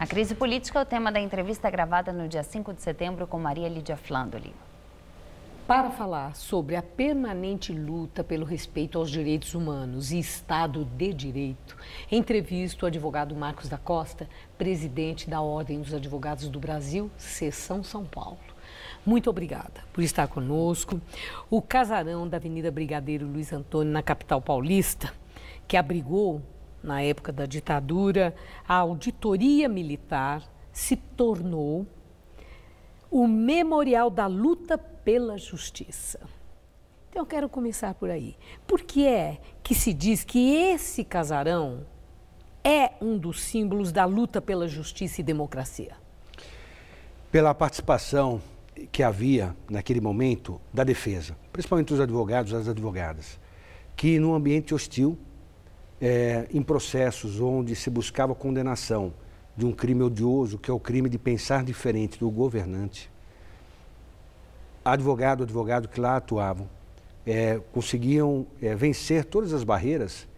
A crise política é o tema da entrevista gravada no dia 5 de setembro com Maria Lídia Flandoli. Para falar sobre a permanente luta pelo respeito aos direitos humanos e Estado de Direito, entrevisto o advogado Marcos da Costa, presidente da Ordem dos Advogados do Brasil, Seção São Paulo. Muito obrigada por estar conosco. O casarão da Avenida Brigadeiro Luiz Antônio, na capital paulista, que abrigou, na época da ditadura, a auditoria militar, se tornou o memorial da luta pela justiça. Então, eu quero começar por aí. Por que é que se diz que esse casarão é um dos símbolos da luta pela justiça e democracia? Pela participação que havia, naquele momento, da defesa, principalmente dos advogados e das advogadas, que num ambiente hostil, em processos onde se buscava a condenação de um crime odioso, que é o crime de pensar diferente do governante, advogado que lá atuavam, conseguiam vencer todas as barreiras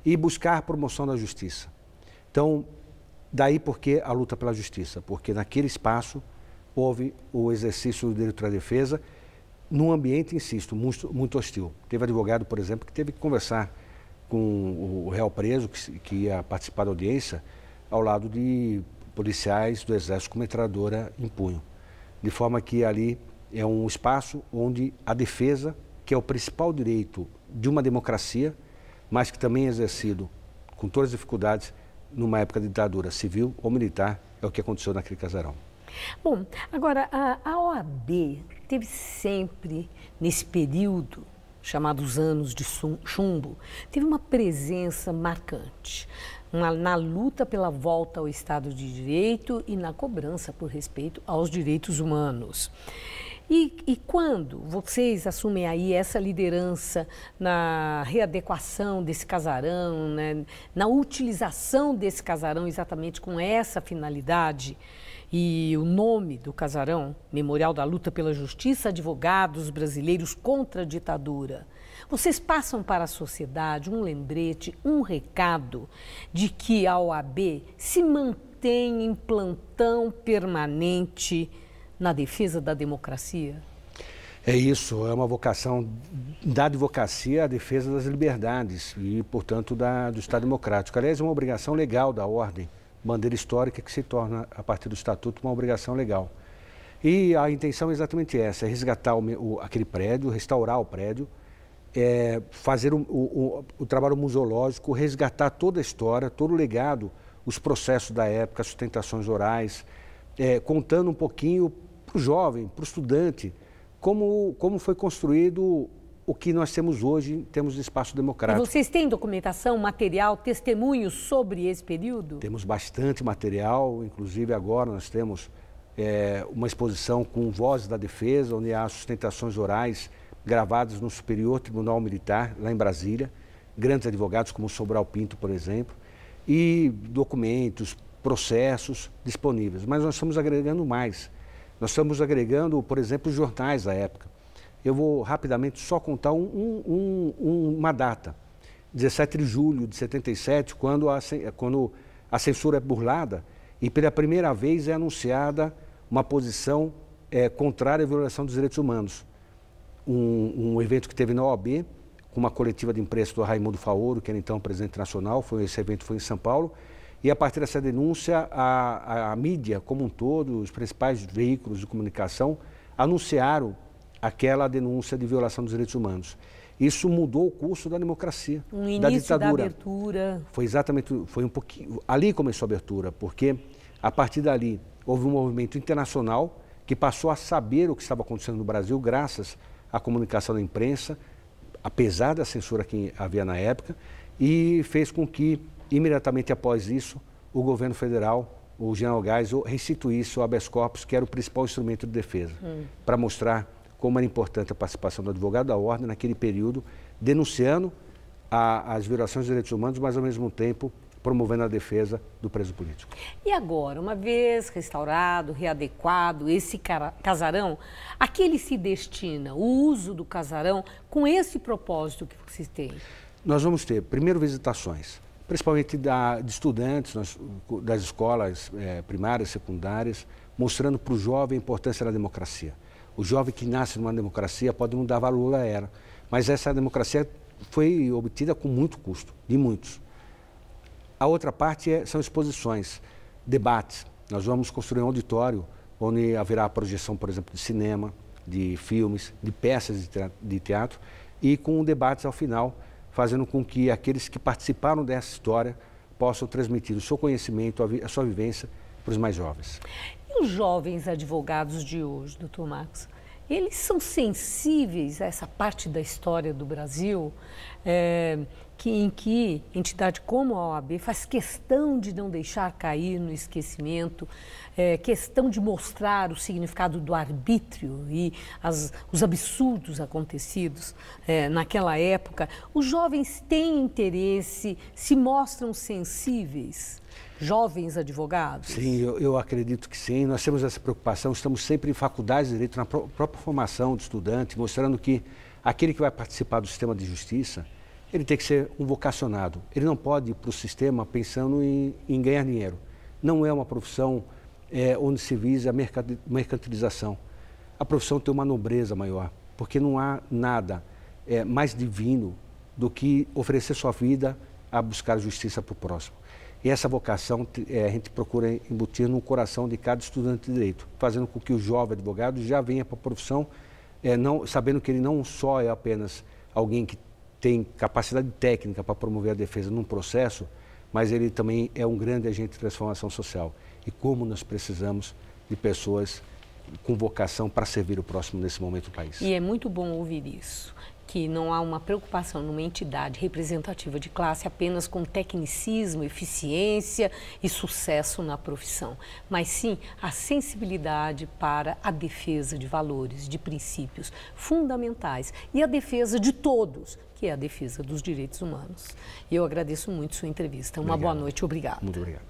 e buscar a promoção da justiça. Então, daí porque a luta pela justiça, porque naquele espaço houve o exercício do direito à defesa num ambiente, insisto, muito hostil. Teve advogado, por exemplo, que teve que conversar com o réu preso, que ia participar da audiência, ao lado de policiais do Exército com metralhadora em punho. De forma que ali é um espaço onde a defesa, que é o principal direito de uma democracia, mas que também é exercido com todas as dificuldades numa época de ditadura civil ou militar, é o que aconteceu naquele casarão. Bom, agora, a OAB teve sempre, nesse período, chamados anos de chumbo, teve uma presença marcante na luta pela volta ao Estado de Direito e na cobrança por respeito aos direitos humanos. E quando vocês assumem aí essa liderança na readequação desse casarão, né, na utilização desse casarão exatamente com essa finalidade, e o nome do casarão, Memorial da Luta pela Justiça, Advogados Brasileiros contra a Ditadura, vocês passam para a sociedade um lembrete, um recado de que a OAB se mantém em plantão permanente na defesa da democracia? É isso, é uma vocação da advocacia à defesa das liberdades e, portanto, do Estado Democrático. Aliás, é uma obrigação legal da Ordem, bandeira histórica que se torna, a partir do Estatuto, uma obrigação legal. E a intenção é exatamente essa, é resgatar aquele prédio, restaurar o prédio, fazer o trabalho museológico, resgatar toda a história, todo o legado, os processos da época, as sustentações orais, contando um pouquinho para o jovem, para o estudante, como foi construído o que nós temos hoje em termos de espaço democrático. E vocês têm documentação, material, testemunhos sobre esse período? Temos bastante material, inclusive agora nós temos uma exposição com vozes da defesa, onde há sustentações orais gravadas no Superior Tribunal Militar, lá em Brasília, grandes advogados como o Sobral Pinto, por exemplo, e documentos, processos disponíveis. Mas nós estamos agregando mais. Nós estamos agregando, por exemplo, os jornais da época. Eu vou rapidamente só contar uma data, 17 de julho de 77, quando a censura é burlada e pela primeira vez é anunciada uma posição contrária à violação dos direitos humanos. Um evento que teve na OAB, com uma coletiva de imprensa do Raimundo Faoro, que era então presidente nacional, esse evento foi em São Paulo, e a partir dessa denúncia, a mídia como um todo, os principais veículos de comunicação, anunciaram aquela denúncia de violação dos direitos humanos. Isso mudou o curso da democracia, da ditadura. Um início da abertura. Foi um pouquinho, ali começou a abertura, porque a partir dali houve um movimento internacional que passou a saber o que estava acontecendo no Brasil graças à comunicação da imprensa, apesar da censura que havia na época, e fez com que, imediatamente após isso, o governo federal, o general Geisel, restituísse o habeas corpus, que era o principal instrumento de defesa, para mostrar como era importante a participação do advogado da Ordem naquele período, denunciando as violações dos direitos humanos, mas ao mesmo tempo promovendo a defesa do preso político. E agora, uma vez restaurado, readequado, esse casarão, a que ele se destina, o uso do casarão, com esse propósito que vocês têm? Nós vamos ter, primeiro, visitações principalmente de estudantes das escolas primárias, secundárias, mostrando para o jovem a importância da democracia. O jovem que nasce numa democracia pode não dar valor a ela, mas essa democracia foi obtida com muito custo, de muitos. A outra parte são exposições, debates. Nós vamos construir um auditório onde haverá a projeção, por exemplo, de cinema, de filmes, de peças de teatro e com debates ao final, fazendo com que aqueles que participaram dessa história possam transmitir o seu conhecimento, a sua vivência para os mais jovens. E os jovens advogados de hoje, doutor Marcos, eles são sensíveis a essa parte da história do Brasil, em que entidade como a OAB faz questão de não deixar cair no esquecimento, questão de mostrar o significado do arbítrio e os absurdos acontecidos naquela época. Os jovens têm interesse, se mostram sensíveis? Jovens advogados? Sim, eu acredito que sim. Nós temos essa preocupação, estamos sempre em faculdades de direito, na própria formação do estudante, mostrando que aquele que vai participar do sistema de justiça, ele tem que ser um vocacionado. Ele não pode ir para o sistema pensando em ganhar dinheiro. Não é uma profissão onde se visa a mercantilização. A profissão tem uma nobreza maior, porque não há nada mais divino do que oferecer sua vida a buscar justiça para o próximo. E essa vocação a gente procura embutir no coração de cada estudante de direito, fazendo com que o jovem advogado já venha para a profissão, sabendo que ele não só é apenas alguém que tem capacidade técnica para promover a defesa num processo, mas ele também é um grande agente de transformação social. E como nós precisamos de pessoas com vocação para servir o próximo nesse momento do país. E é muito bom ouvir isso, que não há uma preocupação numa entidade representativa de classe apenas com tecnicismo, eficiência e sucesso na profissão, mas sim a sensibilidade para a defesa de valores, de princípios fundamentais e a defesa de todos, que é a defesa dos direitos humanos. E eu agradeço muito sua entrevista. Uma boa noite. Obrigada. Muito obrigado.